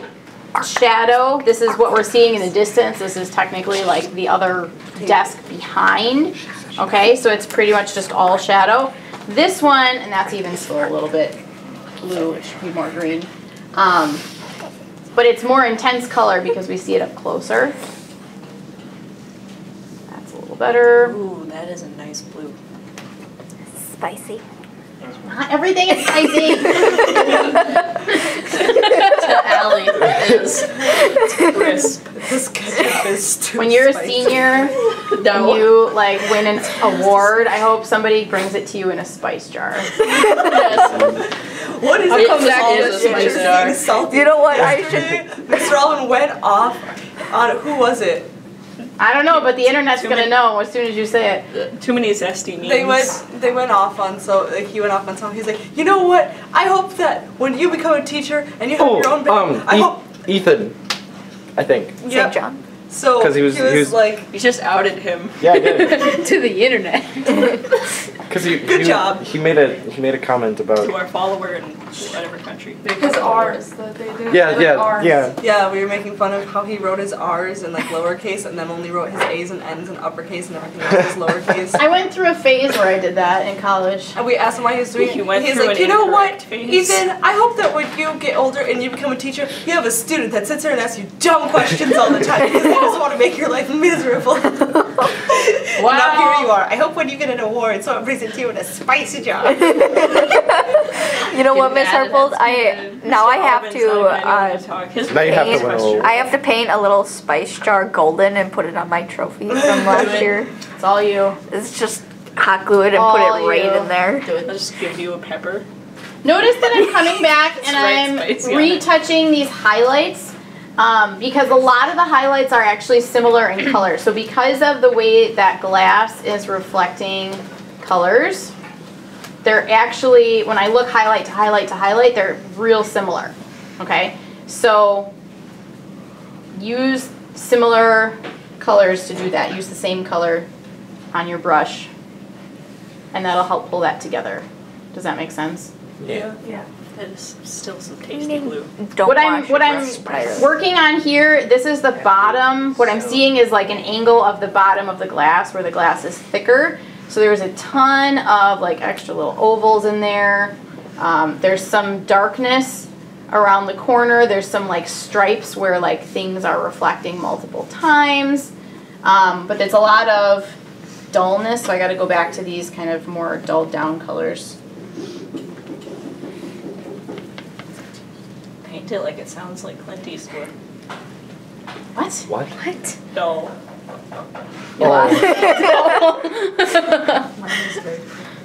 [SPEAKER 1] shadow. This is what we're seeing in the distance. This is technically like the other desk behind. Okay, so it's pretty much just all shadow. This one, and that's even still a little bit blue. It should be more green. But it's more intense color because we see it up closer. That's a little better.
[SPEAKER 3] Ooh, that is a nice blue.
[SPEAKER 5] Spicy.
[SPEAKER 1] Not everything is spicy.
[SPEAKER 3] To Allie, it is crisp.
[SPEAKER 2] This ketchup is too
[SPEAKER 1] When you're a
[SPEAKER 2] spicy.
[SPEAKER 1] senior,
[SPEAKER 3] No.
[SPEAKER 1] you like win an award. I hope somebody brings it to you in a spice jar.
[SPEAKER 2] What is
[SPEAKER 3] I'll
[SPEAKER 2] it?
[SPEAKER 3] come back
[SPEAKER 2] All
[SPEAKER 3] as
[SPEAKER 2] this
[SPEAKER 3] a spice
[SPEAKER 2] pictures
[SPEAKER 3] jar.
[SPEAKER 2] being salty.
[SPEAKER 5] You know what? I
[SPEAKER 2] Yesterday, Mr. Alvin went off on, who was it?
[SPEAKER 1] I don't know, but the internet's gonna know as soon as you say it.
[SPEAKER 3] Too many zesty memes.
[SPEAKER 2] They went off on, so like he went off on something. He's like, you know what? I hope that when you become a teacher and you have your own I hope.
[SPEAKER 4] Ethan, I think.
[SPEAKER 2] Yeah.
[SPEAKER 5] St. John.
[SPEAKER 2] So
[SPEAKER 4] 'Cause he was
[SPEAKER 2] like,
[SPEAKER 3] You just outed him.
[SPEAKER 4] Yeah, I did.
[SPEAKER 1] To the internet.
[SPEAKER 4] Because
[SPEAKER 2] Good job.
[SPEAKER 4] He made a comment about.
[SPEAKER 3] To our follower in whatever country.
[SPEAKER 7] His R's that they do.
[SPEAKER 4] Yeah,
[SPEAKER 7] Like
[SPEAKER 4] yeah,
[SPEAKER 7] R's.
[SPEAKER 4] yeah.
[SPEAKER 2] yeah, we were making fun of how he wrote his R's in like lowercase and then only wrote his A's and N's in uppercase and everything else was lowercase.
[SPEAKER 1] I went through a phase where I did that in college.
[SPEAKER 2] And we asked him why he was doing
[SPEAKER 3] He
[SPEAKER 2] it.
[SPEAKER 3] went
[SPEAKER 2] He's
[SPEAKER 3] through
[SPEAKER 2] like,
[SPEAKER 3] an
[SPEAKER 2] you know what,
[SPEAKER 3] incorrect phase."
[SPEAKER 2] Ethan, I hope that when you get older and you become a teacher, you have a student that sits there and asks you dumb questions all the time because they just want to make your life miserable. Wow. Now here you are. I hope when you get an award, someone brings it to you in a spicy jar.
[SPEAKER 5] You know what, Miss Harpold? Now I have to
[SPEAKER 4] Now you have to
[SPEAKER 5] paint.
[SPEAKER 4] win a little.
[SPEAKER 5] I have to paint a little spice jar golden and put it on my trophy from last year.
[SPEAKER 1] It's all you.
[SPEAKER 5] It's just hot glue it and
[SPEAKER 1] All
[SPEAKER 5] put it right
[SPEAKER 1] you.
[SPEAKER 5] in there.
[SPEAKER 1] Do it.
[SPEAKER 3] I'll just give you a pepper.
[SPEAKER 1] Notice that I'm coming back and
[SPEAKER 3] right
[SPEAKER 1] I'm
[SPEAKER 3] spicy on it.
[SPEAKER 1] retouching these highlights because a lot of the highlights are actually similar in color. So because of the way that glass is reflecting colors, they're actually, when I look highlight to highlight to highlight, they're real similar, okay? So use similar colors to do that. Use the same color on your brush, and that'll help pull that together. Does that make sense?
[SPEAKER 4] Yeah.
[SPEAKER 5] Yeah.
[SPEAKER 3] That is still some tasty glue.
[SPEAKER 5] Don't
[SPEAKER 1] What
[SPEAKER 5] wash your
[SPEAKER 1] I'm
[SPEAKER 5] brush prior.
[SPEAKER 1] working on here, this is the bottom. What I'm seeing is like an angle of the bottom of the glass where the glass is thicker. So there's a ton of like extra little ovals in there. There's some darkness around the corner. There's some like stripes where like things are reflecting multiple times. But it's a lot of dullness, so I gotta go back to these kind of more dulled down colors.
[SPEAKER 3] Paint it like it sounds like Clint Eastwood.
[SPEAKER 1] What?
[SPEAKER 4] What?
[SPEAKER 5] What?
[SPEAKER 3] No.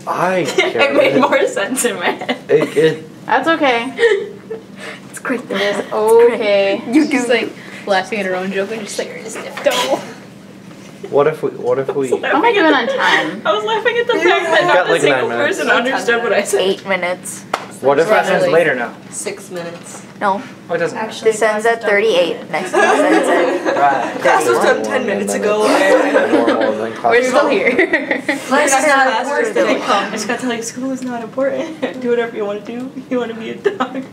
[SPEAKER 4] I
[SPEAKER 3] It
[SPEAKER 4] can't.
[SPEAKER 3] made more sense in my head.
[SPEAKER 4] It
[SPEAKER 1] That's okay.
[SPEAKER 5] It's great.
[SPEAKER 1] It is okay.
[SPEAKER 5] You do.
[SPEAKER 8] Just like laughing at her own joke and just like, don't.
[SPEAKER 4] what if we
[SPEAKER 1] How am I doing on time?
[SPEAKER 3] I was laughing at the fact that
[SPEAKER 4] Got
[SPEAKER 3] not a
[SPEAKER 4] like
[SPEAKER 3] single
[SPEAKER 4] 9 minutes.
[SPEAKER 3] person understood what I said.
[SPEAKER 5] 8 minutes.
[SPEAKER 4] what if
[SPEAKER 8] Right.
[SPEAKER 6] Ends later now.
[SPEAKER 2] 6 minutes.
[SPEAKER 5] No,
[SPEAKER 6] Oh, it doesn't matter.
[SPEAKER 5] this ends at 38. Next one ends at
[SPEAKER 6] Right.
[SPEAKER 2] Class was done 10 minutes ago. and-
[SPEAKER 4] normal and then class
[SPEAKER 8] We're
[SPEAKER 4] is
[SPEAKER 8] still
[SPEAKER 4] on.
[SPEAKER 8] here.
[SPEAKER 2] Class is not important.
[SPEAKER 3] I just got to tell you, school is not important. Do whatever you want to do. You want to be a dog.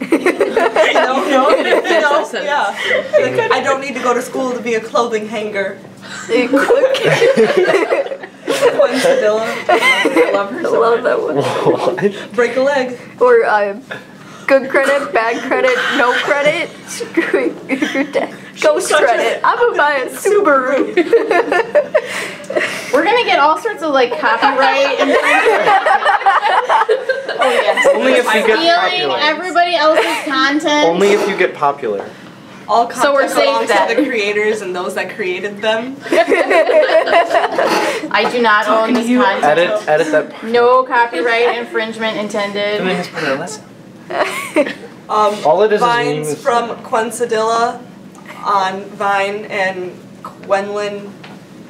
[SPEAKER 2] No,
[SPEAKER 8] sense.
[SPEAKER 2] yeah. Like, I don't need to go to school to be a clothing hanger. Quincidilla.
[SPEAKER 3] I love her
[SPEAKER 5] I
[SPEAKER 3] so
[SPEAKER 5] love
[SPEAKER 3] much.
[SPEAKER 5] that one.
[SPEAKER 4] What?
[SPEAKER 2] Break a leg.
[SPEAKER 5] Or good credit, bad credit, no credit, screw your dad. Ghost
[SPEAKER 3] such a-
[SPEAKER 5] credit. I'm gonna buy a Subaru.
[SPEAKER 1] We're gonna get all sorts of like copyright and
[SPEAKER 4] Only if you get
[SPEAKER 1] stealing
[SPEAKER 4] popular.
[SPEAKER 1] everybody else's content.
[SPEAKER 4] Only if you get popular.
[SPEAKER 2] All content
[SPEAKER 1] So we're safe
[SPEAKER 2] belongs
[SPEAKER 1] then.
[SPEAKER 2] to the creators and those that created them.
[SPEAKER 1] I do not own this content.
[SPEAKER 4] Edit that. part.
[SPEAKER 1] No copyright infringement
[SPEAKER 6] And then
[SPEAKER 1] intended.
[SPEAKER 6] just put it in a lesson.
[SPEAKER 4] All it is
[SPEAKER 2] Vines
[SPEAKER 4] memes.
[SPEAKER 2] from Quincidilla on Vine and Gwendolyn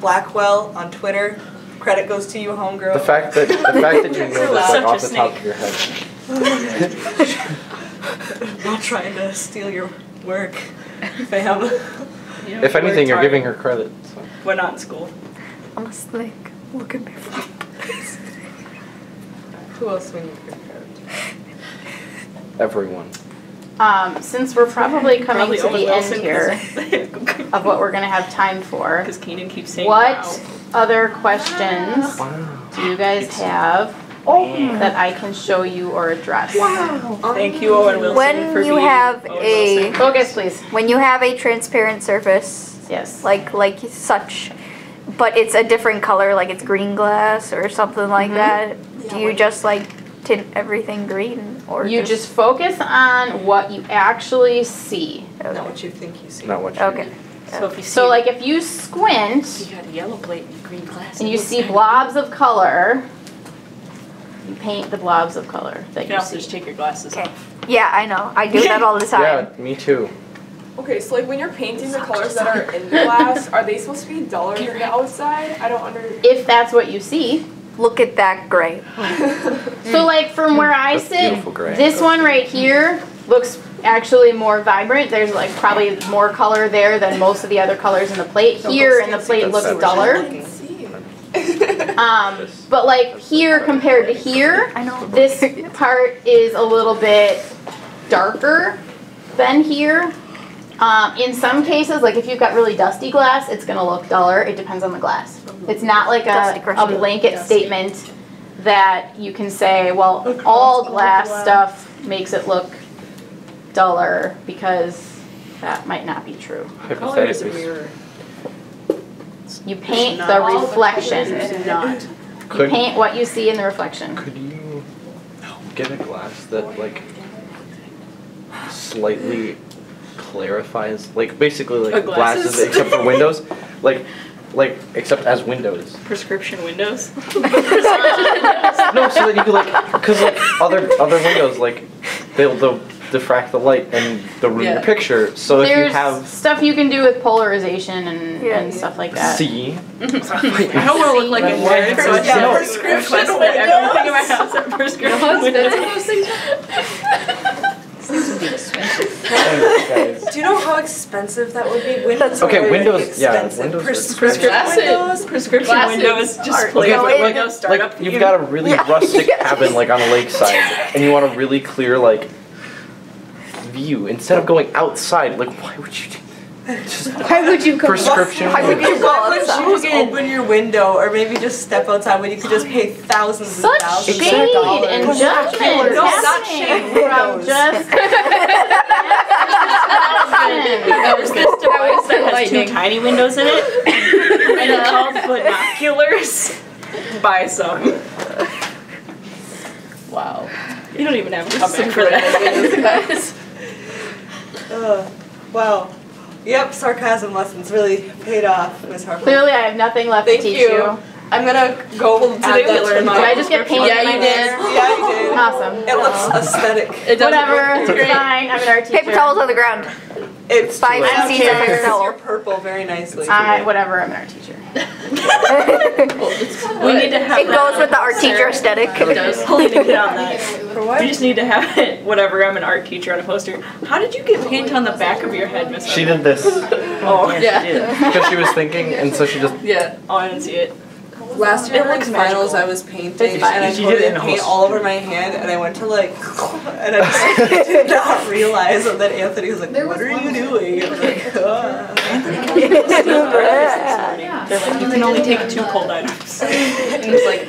[SPEAKER 2] Blackwell on Twitter. Credit goes to you, homegirl.
[SPEAKER 4] The fact that you know this like
[SPEAKER 3] Such a
[SPEAKER 4] off the top
[SPEAKER 3] snake.
[SPEAKER 4] of your head.
[SPEAKER 2] I'm not trying to steal your work, fam.
[SPEAKER 3] You know,
[SPEAKER 4] If anything,
[SPEAKER 3] worked
[SPEAKER 4] you're
[SPEAKER 3] hard.
[SPEAKER 4] giving her credit. So.
[SPEAKER 3] We're not in school.
[SPEAKER 5] I'm a snake. Look at me.
[SPEAKER 2] Who else do we need to give credit?
[SPEAKER 4] Everyone.
[SPEAKER 1] Since we're probably coming
[SPEAKER 3] Probably
[SPEAKER 1] to
[SPEAKER 3] Owen
[SPEAKER 1] the
[SPEAKER 3] Wilson,
[SPEAKER 1] end here of what we're gonna have time for,
[SPEAKER 3] Because Keenan keeps saying
[SPEAKER 1] what
[SPEAKER 3] wow.
[SPEAKER 1] other questions
[SPEAKER 4] Wow.
[SPEAKER 1] do you guys have that I can show you or address?
[SPEAKER 3] Thank you, Owen Wilson,
[SPEAKER 5] When
[SPEAKER 3] for
[SPEAKER 5] you
[SPEAKER 3] being
[SPEAKER 5] have
[SPEAKER 3] Owen
[SPEAKER 5] a-
[SPEAKER 3] Wilson.
[SPEAKER 1] Focus, please.
[SPEAKER 5] When you have a transparent surface,
[SPEAKER 1] Yes.
[SPEAKER 5] like such, but it's a different color, like it's green glass or something like that, do you just like tint everything green or
[SPEAKER 1] You just focus on what you actually see.
[SPEAKER 2] Not what you think you see.
[SPEAKER 4] Not what you
[SPEAKER 5] Okay.
[SPEAKER 3] So if you see,
[SPEAKER 1] So like if you squint
[SPEAKER 3] you got a yellow plate and green glass,
[SPEAKER 1] and
[SPEAKER 3] it
[SPEAKER 1] you
[SPEAKER 3] looks
[SPEAKER 1] see
[SPEAKER 3] kinda-
[SPEAKER 1] blobs of color, you paint the blobs of color that
[SPEAKER 3] You can
[SPEAKER 1] you
[SPEAKER 3] also just
[SPEAKER 1] see.
[SPEAKER 3] take your glasses
[SPEAKER 5] Okay.
[SPEAKER 3] off.
[SPEAKER 5] Yeah, I know. I do that all the
[SPEAKER 4] Yeah,
[SPEAKER 5] time.
[SPEAKER 4] me too.
[SPEAKER 7] Okay, so like when you're painting the colors that are in the glass, are they supposed to be duller than the outside? I don't
[SPEAKER 1] If that's what you see.
[SPEAKER 5] Look at that gray.
[SPEAKER 1] So like from where I
[SPEAKER 4] That's
[SPEAKER 1] sit,
[SPEAKER 4] beautiful gray.
[SPEAKER 1] this one right here looks actually more vibrant. There's like probably more color there than most of the other colors in the plate. Here in the plate looks
[SPEAKER 4] That's
[SPEAKER 1] duller. But like here compared to here,
[SPEAKER 5] I know.
[SPEAKER 1] this part is a little bit darker than here. In some cases, like if you've got really dusty glass, it's gonna look duller. It depends on the glass. It's not like
[SPEAKER 5] Dusty
[SPEAKER 1] a
[SPEAKER 5] crusty.
[SPEAKER 1] blanket statement that you can say, well, all glass stuff makes it look duller, because that might not be true.
[SPEAKER 3] Color is a
[SPEAKER 4] Hypothetically.
[SPEAKER 3] mirror.
[SPEAKER 1] You paint
[SPEAKER 3] not
[SPEAKER 1] the
[SPEAKER 3] all the
[SPEAKER 1] reflection.
[SPEAKER 3] It's not.
[SPEAKER 1] You
[SPEAKER 4] Could
[SPEAKER 1] paint what you see in the reflection.
[SPEAKER 4] could you get a glass that like slightly clarifies, like basically like
[SPEAKER 3] Glasses?
[SPEAKER 4] glasses except for windows, like except as windows.
[SPEAKER 3] Prescription windows.
[SPEAKER 4] No, so that you could like, cause like other windows like they'll diffract the light and the room
[SPEAKER 8] Yeah.
[SPEAKER 4] your picture. So if you
[SPEAKER 1] There's
[SPEAKER 4] have
[SPEAKER 1] stuff you can do with polarization and,
[SPEAKER 5] Yeah.
[SPEAKER 1] and stuff like that.
[SPEAKER 4] C,
[SPEAKER 3] I don't want to look like a nerd, so I
[SPEAKER 2] Yeah,
[SPEAKER 3] just
[SPEAKER 2] prescription
[SPEAKER 3] request that everything in my house are prescription
[SPEAKER 8] How
[SPEAKER 3] windows.
[SPEAKER 8] expensive those things are? Seems to be expensive.
[SPEAKER 4] thanks, guys.
[SPEAKER 2] Do you know how expensive that would be? Windows
[SPEAKER 4] Okay,
[SPEAKER 2] are
[SPEAKER 4] Windows- yeah,
[SPEAKER 2] expensive.
[SPEAKER 4] Windows are
[SPEAKER 2] Prescription
[SPEAKER 8] expensive.
[SPEAKER 2] windows.
[SPEAKER 3] Prescription
[SPEAKER 8] Glasses
[SPEAKER 3] windows just
[SPEAKER 8] are-
[SPEAKER 3] play
[SPEAKER 5] No,
[SPEAKER 3] with
[SPEAKER 5] it-
[SPEAKER 3] Windows startup.
[SPEAKER 4] Like you've got a really rustic cabin like on a lakeside, and you want a really clear like view. Instead of going outside, like why would you do
[SPEAKER 8] Why would you go?
[SPEAKER 4] prescription?
[SPEAKER 5] Why would you go
[SPEAKER 2] Why would
[SPEAKER 5] outside?
[SPEAKER 2] you just open your window or maybe just step outside when you could just pay thousands and
[SPEAKER 1] Such
[SPEAKER 2] thousands
[SPEAKER 1] shade
[SPEAKER 2] of dollars?
[SPEAKER 1] and
[SPEAKER 2] No,
[SPEAKER 1] judgment
[SPEAKER 2] not
[SPEAKER 1] happening
[SPEAKER 2] shade.
[SPEAKER 1] from
[SPEAKER 2] Windows.
[SPEAKER 1] just
[SPEAKER 3] There's this device that has two
[SPEAKER 8] lightning.
[SPEAKER 3] tiny windows in it, and it's called binoculars. Buy some.
[SPEAKER 8] Wow.
[SPEAKER 3] You don't even have to come
[SPEAKER 8] Some
[SPEAKER 3] back for that.
[SPEAKER 8] guys.
[SPEAKER 2] Wow. Yep, sarcasm lessons really paid off, Miss Harper.
[SPEAKER 1] Clearly, I have nothing left
[SPEAKER 2] Thank
[SPEAKER 1] to teach
[SPEAKER 2] you. I'm gonna go add
[SPEAKER 3] Today we
[SPEAKER 2] that to
[SPEAKER 3] learned
[SPEAKER 2] my.
[SPEAKER 1] Did I just get paint
[SPEAKER 8] Yeah,
[SPEAKER 1] in my
[SPEAKER 8] you did.
[SPEAKER 1] hair?
[SPEAKER 2] Yeah, you did.
[SPEAKER 1] Awesome.
[SPEAKER 2] It looks aesthetic.
[SPEAKER 8] It doesn't
[SPEAKER 1] Whatever,
[SPEAKER 8] work.
[SPEAKER 1] it's
[SPEAKER 8] It's great.
[SPEAKER 1] fine. I'm an art teacher.
[SPEAKER 5] Paper towels on the ground.
[SPEAKER 2] It's
[SPEAKER 5] 5
[SPEAKER 1] I don't
[SPEAKER 5] cc's of
[SPEAKER 1] care.
[SPEAKER 5] paper
[SPEAKER 2] Your
[SPEAKER 5] towel.
[SPEAKER 2] purple very nicely.
[SPEAKER 1] Whatever, I'm an art teacher.
[SPEAKER 3] We need to have
[SPEAKER 5] It goes with the art teacher aesthetic.
[SPEAKER 8] It does.
[SPEAKER 3] Holy to get on that.
[SPEAKER 2] For what?
[SPEAKER 3] We just need to have it, whatever, I'm an art teacher on a poster. How did you get paint on the back of your head, Miss
[SPEAKER 4] She
[SPEAKER 3] Harper?
[SPEAKER 4] did this
[SPEAKER 3] Oh,
[SPEAKER 8] Yeah.
[SPEAKER 4] because she was thinking, and so she just.
[SPEAKER 8] Yeah.
[SPEAKER 3] oh, I didn't see it.
[SPEAKER 2] Last year
[SPEAKER 3] It
[SPEAKER 2] in
[SPEAKER 3] looks
[SPEAKER 2] finals,
[SPEAKER 3] magical.
[SPEAKER 2] I was painting,
[SPEAKER 1] fine.
[SPEAKER 2] and I
[SPEAKER 4] She
[SPEAKER 2] put
[SPEAKER 4] did it in
[SPEAKER 2] paint
[SPEAKER 4] host.
[SPEAKER 2] all over my hand, and I went to like, and I just did not realize, and then Anthony was like, "What are you doing?" I was like,
[SPEAKER 3] They're like, you can only take 2 cold items.
[SPEAKER 8] And it's like,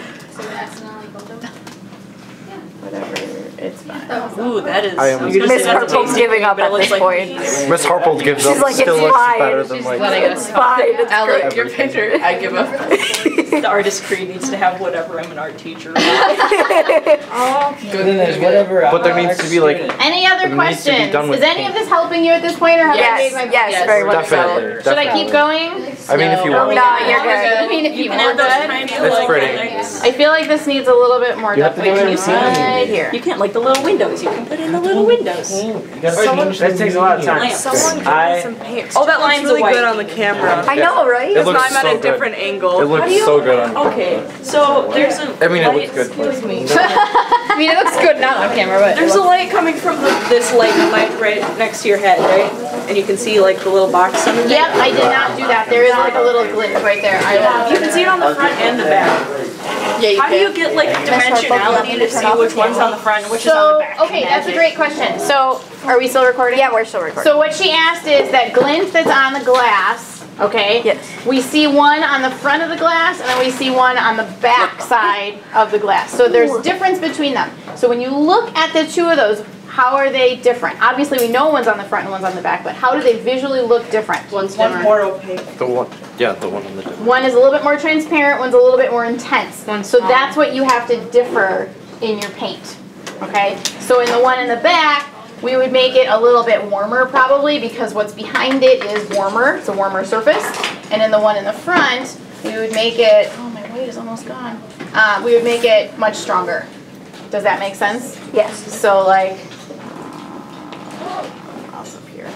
[SPEAKER 1] Whatever, it's fine.
[SPEAKER 3] Ooh, that is.
[SPEAKER 4] I am-
[SPEAKER 3] was gonna
[SPEAKER 5] Miss
[SPEAKER 3] say that's a
[SPEAKER 5] Harpo's
[SPEAKER 3] tasty
[SPEAKER 5] giving
[SPEAKER 3] thing,
[SPEAKER 5] up
[SPEAKER 3] but it
[SPEAKER 5] at
[SPEAKER 3] looks
[SPEAKER 5] this
[SPEAKER 3] like
[SPEAKER 5] point.
[SPEAKER 3] peas.
[SPEAKER 4] Miss Harpold gives
[SPEAKER 5] She's
[SPEAKER 4] up.
[SPEAKER 5] like,
[SPEAKER 4] Still
[SPEAKER 5] it's
[SPEAKER 4] looks
[SPEAKER 5] fine.
[SPEAKER 4] better than
[SPEAKER 8] She's
[SPEAKER 4] like.
[SPEAKER 8] letting us.
[SPEAKER 5] It's fine. It's
[SPEAKER 8] Alec,
[SPEAKER 5] great.
[SPEAKER 8] your picture, I give up.
[SPEAKER 3] The artistry needs to have whatever, I'm an art teacher.
[SPEAKER 6] Then there's whatever.
[SPEAKER 4] But there needs to be like.
[SPEAKER 1] Any other
[SPEAKER 4] It needs to be
[SPEAKER 1] questions?
[SPEAKER 4] done with
[SPEAKER 1] Is any of
[SPEAKER 4] paint.
[SPEAKER 1] this helping you at this point, or have I
[SPEAKER 5] Yes,
[SPEAKER 1] made my
[SPEAKER 5] yes,
[SPEAKER 8] Yes.
[SPEAKER 5] very much so.
[SPEAKER 4] Definitely.
[SPEAKER 1] Should I keep going?
[SPEAKER 4] I mean, if you want.
[SPEAKER 5] No, you're
[SPEAKER 1] I
[SPEAKER 5] good.
[SPEAKER 1] mean, if you
[SPEAKER 3] can
[SPEAKER 1] want
[SPEAKER 3] add those
[SPEAKER 1] that.
[SPEAKER 3] tiny
[SPEAKER 4] It's
[SPEAKER 3] little
[SPEAKER 4] pretty.
[SPEAKER 3] lights.
[SPEAKER 1] I feel like this needs a little bit more
[SPEAKER 6] You have to do it in
[SPEAKER 1] definition right here.
[SPEAKER 3] You can't like the little windows. You can put in the little windows.
[SPEAKER 6] That takes a lot of time.
[SPEAKER 3] Lamps.
[SPEAKER 2] Someone give
[SPEAKER 6] I-
[SPEAKER 2] me some paint.
[SPEAKER 3] Oh,
[SPEAKER 2] Oh,
[SPEAKER 3] that
[SPEAKER 2] that looks
[SPEAKER 3] line's
[SPEAKER 2] really
[SPEAKER 3] white.
[SPEAKER 2] good on the camera.
[SPEAKER 5] I know, right?
[SPEAKER 4] It
[SPEAKER 2] Because
[SPEAKER 4] looks
[SPEAKER 2] I'm at
[SPEAKER 4] so
[SPEAKER 2] a
[SPEAKER 4] good.
[SPEAKER 2] different angle.
[SPEAKER 4] It looks so good on.
[SPEAKER 3] Okay, so there's a
[SPEAKER 4] I mean, it
[SPEAKER 3] light.
[SPEAKER 4] looks good.
[SPEAKER 3] Excuse me.
[SPEAKER 8] I mean, it looks good not on camera, but.
[SPEAKER 3] There's a light coming from this light right next to your head, right? And you can see like the little box under there.
[SPEAKER 1] Yep, I did not do that. There is like a little glitch right there.
[SPEAKER 3] You can see it on the front and the back.
[SPEAKER 8] Yeah, you
[SPEAKER 3] How do you
[SPEAKER 8] can.
[SPEAKER 3] get like dimensionality to see which one's on the front and which is on the
[SPEAKER 1] So,
[SPEAKER 3] back?
[SPEAKER 1] okay, that's a great question. So, are we still recording?
[SPEAKER 5] Yeah, we're still recording.
[SPEAKER 1] So what she asked is that glint that's on the glass, okay?
[SPEAKER 5] Yes.
[SPEAKER 1] We see one on the front of the glass and then we see one on the back side of the glass. So there's difference between them. So when you look at the two of those, how are they different? Obviously we know one's on the front and one's on the back, but how do they visually look different?
[SPEAKER 8] One's
[SPEAKER 2] One
[SPEAKER 8] dimmer.
[SPEAKER 2] more opaque.
[SPEAKER 4] The one. Yeah, the one on the.
[SPEAKER 1] One is a little bit more transparent, one's a little bit more intense. So that's what you have to differ in your paint, okay? So in the one in the back, we would make it a little bit warmer probably because what's behind it is warmer, it's a warmer surface. And in the one in the front, we would make it, oh my weight is almost gone. We would make it much stronger. Does that make sense?
[SPEAKER 5] Yes.
[SPEAKER 1] So like, up here.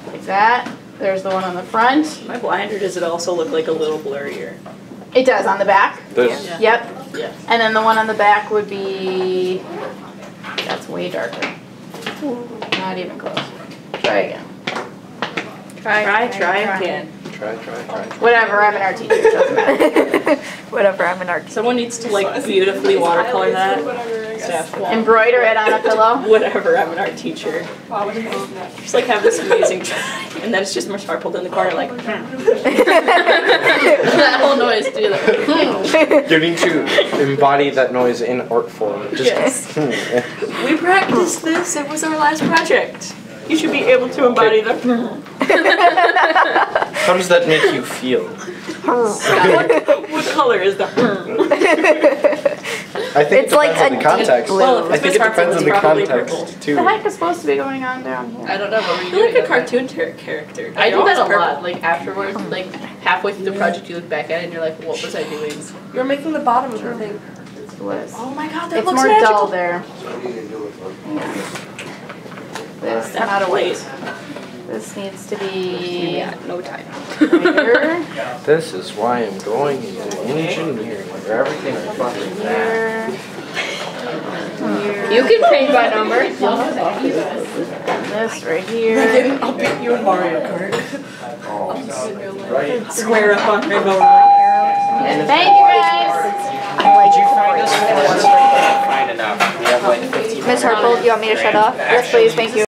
[SPEAKER 1] Like that. There's the one on the front.
[SPEAKER 3] My blinder, does it also look like a little blurrier?
[SPEAKER 1] It does on the back.
[SPEAKER 4] There's.
[SPEAKER 3] Yeah.
[SPEAKER 1] Yep.
[SPEAKER 3] Yeah.
[SPEAKER 1] And then the one on the back would be, that's way darker. Not even close. Try again.
[SPEAKER 3] Try again.
[SPEAKER 4] Try.
[SPEAKER 1] Whatever, I'm an art teacher, it doesn't matter.
[SPEAKER 5] Whatever, I'm an artist.
[SPEAKER 3] Someone needs to like beautifully watercolor that. Staff.
[SPEAKER 1] Embroider it on a pillow.
[SPEAKER 3] Whatever, I'm an art teacher. Just like have this amazing and then it's just Miss Harpold in the corner like,
[SPEAKER 8] That whole noise, do that.
[SPEAKER 4] You need to embody that noise in art form. Just.
[SPEAKER 3] Yes. We practiced this, it was our last project. You should be able to embody the
[SPEAKER 4] How does that make you feel?
[SPEAKER 3] what color is the
[SPEAKER 4] I think
[SPEAKER 5] It's
[SPEAKER 4] it
[SPEAKER 5] like
[SPEAKER 4] depends on
[SPEAKER 5] a
[SPEAKER 4] the context.
[SPEAKER 5] deep
[SPEAKER 3] Well, if
[SPEAKER 4] I
[SPEAKER 3] it's
[SPEAKER 4] think
[SPEAKER 3] Miss
[SPEAKER 4] it depends
[SPEAKER 3] Harpold,
[SPEAKER 4] on the
[SPEAKER 3] it's probably
[SPEAKER 4] context
[SPEAKER 3] purple.
[SPEAKER 1] What
[SPEAKER 4] too.
[SPEAKER 1] the heck is supposed to be going on down here?
[SPEAKER 8] I don't know, but
[SPEAKER 3] I
[SPEAKER 8] we
[SPEAKER 3] feel like a cartoon character.
[SPEAKER 8] I do
[SPEAKER 3] They're
[SPEAKER 8] that a
[SPEAKER 3] always
[SPEAKER 8] lot.
[SPEAKER 3] purple.
[SPEAKER 8] Like afterwards, like halfway through the project, you look back at it and you're like, what was I doing?
[SPEAKER 2] You're making the bottom of the thing.
[SPEAKER 1] was.
[SPEAKER 3] Oh my god, that
[SPEAKER 1] It's
[SPEAKER 3] looks
[SPEAKER 1] more
[SPEAKER 3] magical.
[SPEAKER 1] dull there. This, I'm out of white. This needs to be
[SPEAKER 8] No time.
[SPEAKER 1] lighter.
[SPEAKER 4] This is why I'm going into engineering, where everything is fucking bad.
[SPEAKER 1] Here.
[SPEAKER 8] You can paint by number.
[SPEAKER 1] This right here.
[SPEAKER 2] I'll beat you in Mario Kart.
[SPEAKER 4] Right.
[SPEAKER 2] Square up on Rainbow Road.
[SPEAKER 1] Thank you guys.
[SPEAKER 6] Did you find us? Find enough. We have like 15
[SPEAKER 5] Miss Harple, you want me to shut off?
[SPEAKER 1] Yes, please. Thank you.